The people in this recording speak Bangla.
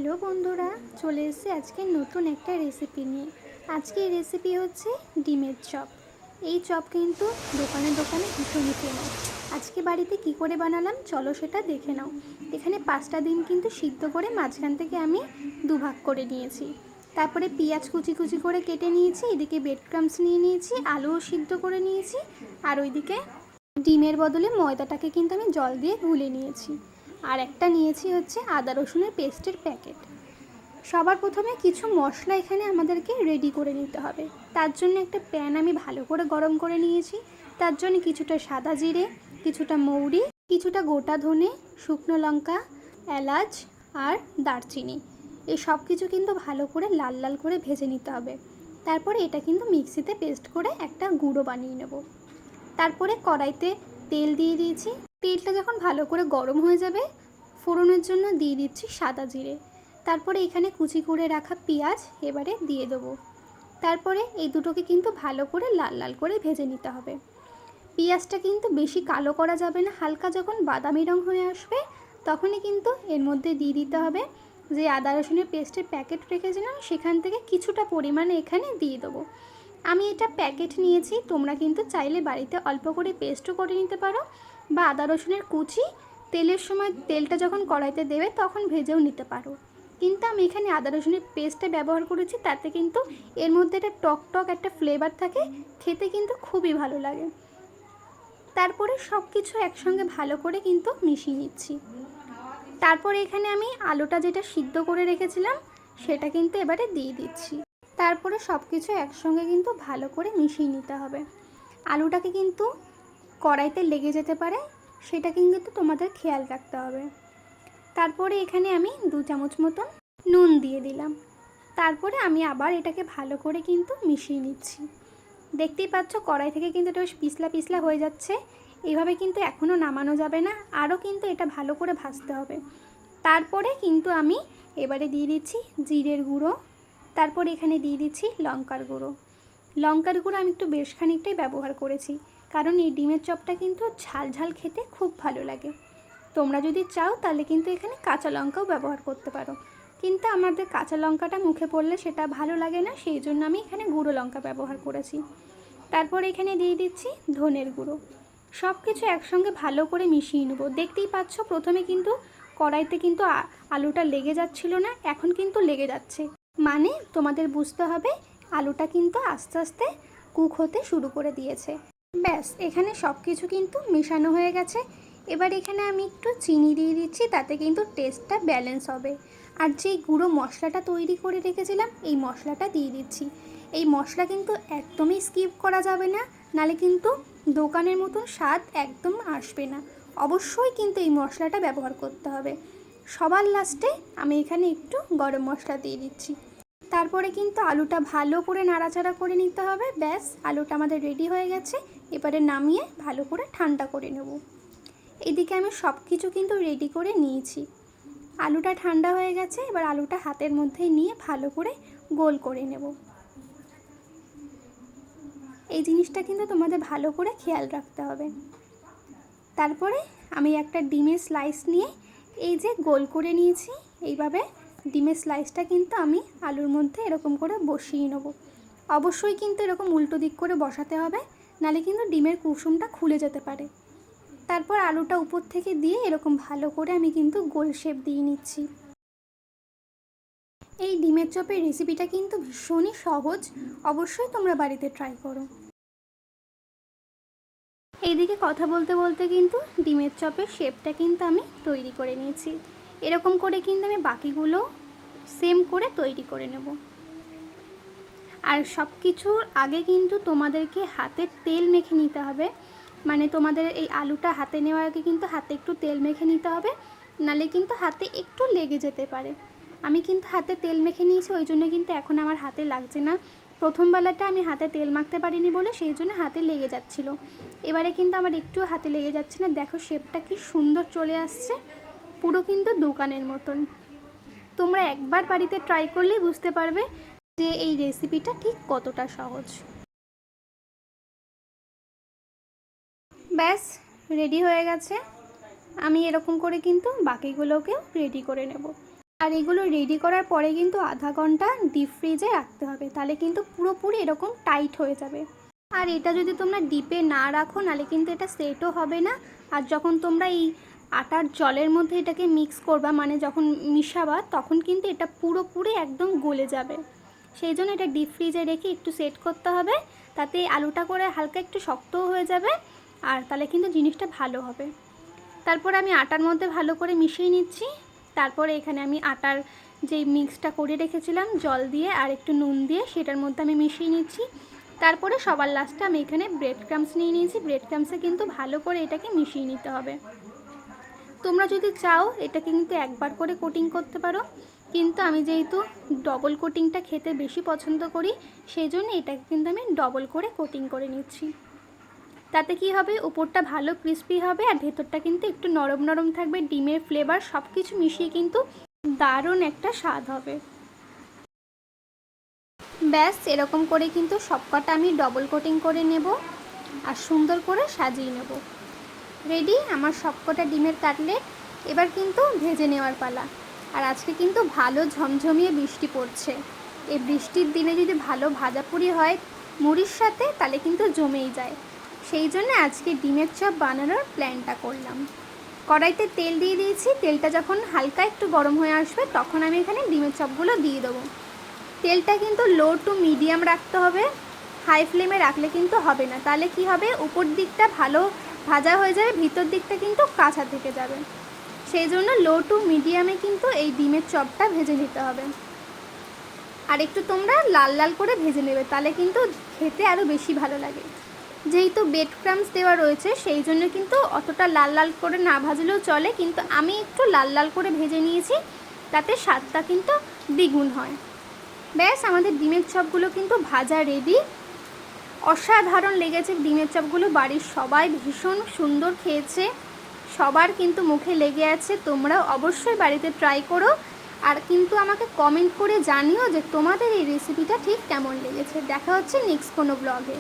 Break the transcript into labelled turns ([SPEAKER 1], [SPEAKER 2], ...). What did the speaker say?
[SPEAKER 1] হ্যালো বন্ধুরা, চলে এসেছি আজকে নতুন একটা রেসিপি নিয়ে। আজকে এই রেসিপি হচ্ছে ডিমের চপ। এই চপ কিন্তু দোকানে দোকানে ভীষণই ফেমাস। আজকে বাড়িতে কি করে বানালাম চলো সেটা দেখে নাও। এখানে 5টা ডিম কিন্তু সিদ্ধ করে মাঝখান থেকে আমি দুভাগ করে নিয়েছি। তারপরে পেঁয়াজ কুচি কুচি করে কেটে নিয়েছি, এদিকে ব্রেড ক্রাম্বস নিয়ে নিয়েছি, আলুও সিদ্ধ করে নিয়েছি, আর ওইদিকে ডিমের বদলে ময়দাটাকে কিন্তু আমি জল দিয়ে গুলে নিয়েছি। আর একটা নিয়েছি হচ্ছে আদা রসুনের পেস্টের প্যাকেট। সবার প্রথমে কিছু মশলা এখানে আমাদেরকে রেডি করে নিতে হবে। তার জন্য একটা প্যান আমি ভালো করে গরম করে নিয়েছি। তার জন্য কিছুটা সাদা জিরে, কিছুটা মৌরি, কিছুটা গোটা ধনে, শুকনো লঙ্কা, এলাচ আর দারচিনি, এই সব কিছু কিন্তু ভালো করে লাল লাল করে ভেজে নিতে হবে। তারপরে এটা কিন্তু মিক্সিতে পেস্ট করে একটা গুঁড়ো বানিয়ে নেব। তারপরে কড়াইতে তেল দিয়ে দিয়েছি। তেলটা যখন ভালো করে গরম হয়ে যাবে, ফোড়নের জন্য দিয়ে দিচ্ছি সাদা জিরে। তারপরে এখানে কুচি করে রাখা পেঁয়াজ এবারে দিয়ে দেবো। তারপরে এই দুটোকে কিন্তু ভালো করে লাল লাল করে ভেজে নিতে হবে। পেঁয়াজটা কিন্তু বেশি কালো করা যাবে না, হালকা যখন বাদামি রং হয়ে আসবে তখনই কিন্তু এর মধ্যে দিয়ে দিতে হবে যে আদা রসুনের পেস্টের প্যাকেট রেখেছিলাম, সেখান থেকে কিছুটা পরিমাণে এখানে দিয়ে দেবো। আমি এটা প্যাকেট নিয়েছি, তোমরা কিন্তু চাইলে বাড়িতে অল্প করে পেস্টও করে নিতে পারো, বা আদা রসুনের কুচি তেলের সময় তেলটা যখন কড়াইতে দেবে তখন ভেজেও নিতে পারো। কিন্তু আমি এখানে আদা রসুনের পেস্টটা ব্যবহার করেছি, তাতে কিন্তু এর মধ্যে একটা টক টক একটা ফ্লেভার থাকে, খেতে কিন্তু খুবই ভালো লাগে। তারপরে সব কিছু একসঙ্গে ভালো করে কিন্তু মিশিয়ে নিচ্ছি। তারপরে এখানে আমি আলুটা যেটা সিদ্ধ করে রেখেছিলাম সেটা কিন্তু এবারে দিয়ে দিচ্ছি। তারপরে সব কিছু একসঙ্গে কিন্তু ভালো করে মিশিয়ে নিতে হবে। আলুটাকে কিন্তু কড়াইতে লেগে যেতে পারে, সেটা কিন্তু তোমাদের খেয়াল রাখতে হবে। তারপরে এখানে আমি 2 চামচ মতন নুন দিয়ে দিলাম। তারপরে আমি আবার এটাকে ভালো করে কিন্তু মিশিয়ে নিচ্ছি। দেখতেই পাচ্ছ কড়াই থেকে কিন্তু এটা পিছলা পিছলা হয়ে যাচ্ছে। এইভাবে কিন্তু এখনও নামানো যাবে না, আরও কিন্তু এটা ভালো করে ভাজতে হবে। তারপরে কিন্তু আমি এবারে দিয়ে দিচ্ছি জিরের গুঁড়ো। তারপর এখানে দিয়ে দিচ্ছি লঙ্কার গুঁড়ো। লঙ্কার গুঁড়ো আমি একটু বেশ খানিকটাই ব্যবহার করেছি, কারণ এই ডিমের চপটা কিন্তু ঝাল ঝাল খেতে খুব ভালো লাগে। তোমরা যদি চাও তাহলে কিন্তু এখানে কাঁচা লঙ্কাও ব্যবহার করতে পারো, কিন্তু আমাদের কাঁচা লঙ্কাটা মুখে পড়লে সেটা ভালো লাগে না, সেই জন্য আমি এখানে গুঁড়ো লঙ্কা ব্যবহার করেছি। তারপর এখানে দিয়ে দিচ্ছি ধনের গুঁড়ো। সব কিছু একসঙ্গে ভালো করে মিশিয়ে নেব। দেখতেই পাচ্ছ প্রথমে কিন্তু কড়াইতে কিন্তু আলুটা লেগে যাচ্ছিল না, এখন কিন্তু লেগে যাচ্ছে, মানে তোমাদের বুঝতে হবে আলুটা কিন্তু আস্তে আস্তে কুক হতে শুরু করে দিয়েছে। ব্যাস, এখানে সব কিছু কিন্তু মেশানো হয়ে গেছে। এবার এখানে আমি একটু চিনি দিয়ে দিচ্ছি, তাতে কিন্তু টেস্টটা ব্যালেন্স হবে। আর যেই গুঁড়ো মশলাটা তৈরি করে রেখেছিলাম এই মশলাটা দিয়ে দিচ্ছি। এই মশলা কিন্তু একদমই স্কিপ করা যাবে না, নালে কিন্তু দোকানের মতন স্বাদ একদম আসবে না। অবশ্যই কিন্তু এই মশলাটা ব্যবহার করতে হবে। সবার লাস্টে আমি এখানে একটু গরম মশলা দিয়ে দিচ্ছি। তারপরে কিন্তু আলুটা ভালো করে নাড়াচাড়া করে নিতে হবে। ব্যাস, আলুটা আমাদের রেডি হয়ে গেছে। এবারে নামিয়ে ভালো করে ঠান্ডা করে নেব। এদিকে আমি সব কিছু কিন্তু রেডি করে নিয়েছি। আলুটা ঠান্ডা হয়ে গেছে, এবার আলুটা হাতের মধ্যে নিয়ে ভালো করে গোল করে নেব। এই জিনিসটা কিন্তু তোমাদের ভালো করে খেয়াল রাখতে হবে। তারপরে আমি একটা ডিমের স্লাইস নিয়ে এই যে গোল করে নিয়েছি, এইভাবে ডিমের স্লাইসটা কিন্তু আমি আলুর মধ্যে এরকম করে বসিয়ে নেব। অবশ্যই কিন্তু এরকম উল্টো দিক করে বসাতে হবে, নালে কিন্তু ডিমের কুসুমটা খুলে যেতে পারে। তারপর আলুটা উপর থেকে দিয়ে এরকম ভালো করে আমি কিন্তু গোল শেপ দিয়ে নিচ্ছি। এই ডিমের চপের রেসিপিটা কিন্তু ভীষণই সহজ, অবশ্যই তোমরা বাড়িতে ট্রাই করো। এইদিকে কথা বলতে বলতে কিন্তু ডিমের চপের শেপটা কিন্তু আমি তৈরি করে নিয়েছি। এরকম করে কিন্তু আমি বাকিগুলো সেম করে তৈরি করে নেব। আর সব কিছুর আগে কিন্তু তোমাদেরকে হাতে তেল মেখে নিতে হবে, মানে তোমাদের এই আলুটা হাতে নেওয়ার আগে কিন্তু হাতে একটু তেল মেখে নিতে হবে, নালে কিন্তু হাতে একটু লেগে যেতে পারে। আমি কিন্তু হাতে তেল মেখে নিয়েছি, ওই জন্য কিন্তু এখন আমার হাতে লাগছে না। প্রথম বেলাটা আমি হাতে তেল মাখতে পারিনি বলে সেই জন্য হাতে লেগে যাচ্ছিলো। এবারে কিন্তু আমার একটু হাতে লেগে যাচ্ছে না। দেখো শেপটা কি সুন্দর চলে আসছে, পুরো কিন্তু দোকানের মতন। তোমরা একবার বাড়িতে ট্রাই করলেই বুঝতে পারবে যে এই রেসিপিটা ঠিক কতটা সহজ। ব্যাস, রেডি হয়ে গেছে। আমি এরকম করে কিন্তু বাকিগুলোকেও রেডি করে নেব। আর এগুলো রেডি করার পরে কিন্তু আধা ঘন্টা ডিপ ফ্রিজে রাখতে হবে, তাহলে কিন্তু পুরোপুরি এরকম টাইট হয়ে যাবে। আর এটা যদি তোমরা ডিপে না রাখো নাহলে কিন্তু এটা সেটও হবে না। আর যখন তোমরা এই আটার জলের মধ্যে এটাকে মিক্স করবা, মানে যখন মিশাবা, তখন কিন্তু এটা পুরোপুরি একদম গলে যাবে। সেই জন্য এটা ডিপ ফ্রিজে রেখে একটু সেট করতে হবে, তাতে আলুটা করে হালকা একটু শক্তও হয়ে যাবে, আর তাহলে কিন্তু জিনিসটা ভালো হবে। তারপর আমি আটার মধ্যে ভালো করে মিশিয়ে নিচ্ছি। তারপরে এখানে আমি আটার যেই মিক্সটা করে রেখেছিলাম জল দিয়ে আর একটু নুন দিয়ে, সেটার মধ্যে আমি মিশিয়ে নিচ্ছি। তারপরে সবার লাস্টে আমি এখানে ব্রেড ক্রাম্বস নিয়ে নিয়েছি। ব্রেড ক্রাম্বসে কিন্তু ভালো করে এটাকে মিশিয়ে নিতে হবে। তোমরা যদি চাও এটাকে কিন্তু একবার করে কোটিং করতে পারো, কিন্তু আমি যেহেতু ডবল কোটিংটা খেতে বেশি পছন্দ করি, সেই জন্য এটাকে কিন্তু আমি ডবল করে কোটিং করে নিচ্ছি। তাতে কি হবে, উপরটা ভালো ক্রিস্পি হবে আর ভেতরটা কিন্তু একটু নরম নরম থাকবে। ডিমের ফ্লেভার সব কিছু মিশিয়ে কিন্তু দারুণ একটা স্বাদ হবে। ব্যাস এরকম করে কিন্তু সবকটা আমি ডবল কোটিং করে নেব আর সুন্দর করে সাজিয়ে নেব। রেডি আমার সবকটা ডিমের কাটলেট। এবার কিন্তু ভেজে নেওয়ার পালা। আর আজকে কিন্তু ভালো ঝমঝমিয়ে বৃষ্টি পড়ছে। এই বৃষ্টির দিনে যদি ভালো ভাজাপুরি হয় মুড়ির সাথে, তাহলে কিন্তু জমেই যায়। সেই জন্য আজকে ডিমের চপ বানানোর প্ল্যানটা করলাম। কড়াইতে তেল দিয়ে দিয়েছি। তেলটা যখন হালকা একটু গরম হয়ে আসবে, তখন আমি এখানে ডিমের চপগুলো দিয়ে দেবো। তেলটা কিন্তু লো টু মিডিয়াম রাখতে হবে, হাই ফ্লেমে রাখলে কিন্তু হবে না। তাহলে কি হবে, উপর দিকটা ভালো ভাজা হয়ে যাবে, ভিতর দিকটা কিন্তু কাঁচা থেকে যাবে। সেই জন্য লো টু মিডিয়ামে কিন্তু এই ডিমের চপটা ভেজে নিতে হবে। আর একটু তোমরা লাল লাল করে ভেজে নেবে, তাহলে কিন্তু খেতে আরও বেশি ভালো লাগে। যেহেতু ব্রেড ক্রাম্বস দেওয়া রয়েছে, সেই জন্য কিন্তু অতটা লাল লাল করে না ভাজলেও চলে, কিন্তু আমি একটু লাল লাল করে ভেজে নিয়েছি, তাতে স্বাদটা কিন্তু দ্বিগুণ হয়। ব্যাস আমাদের ডিমের চপগুলো কিন্তু ভাজা রেডি। অসাধারণ লেগেছে ডিমের চপগুলো, বাড়ির সবাই ভীষণ সুন্দর খেয়েছে, সবার কিন্তু মুখে লেগে আছে। তোমরাও অবশ্যই বাড়িতে ট্রাই করো, আর কিন্তু আমাকে কমেন্ট করে জানিও যে তোমাদের এই রেসিপিটা ঠিক কেমন লেগেছে। দেখা হচ্ছে নেক্সট কোনো ব্লগে।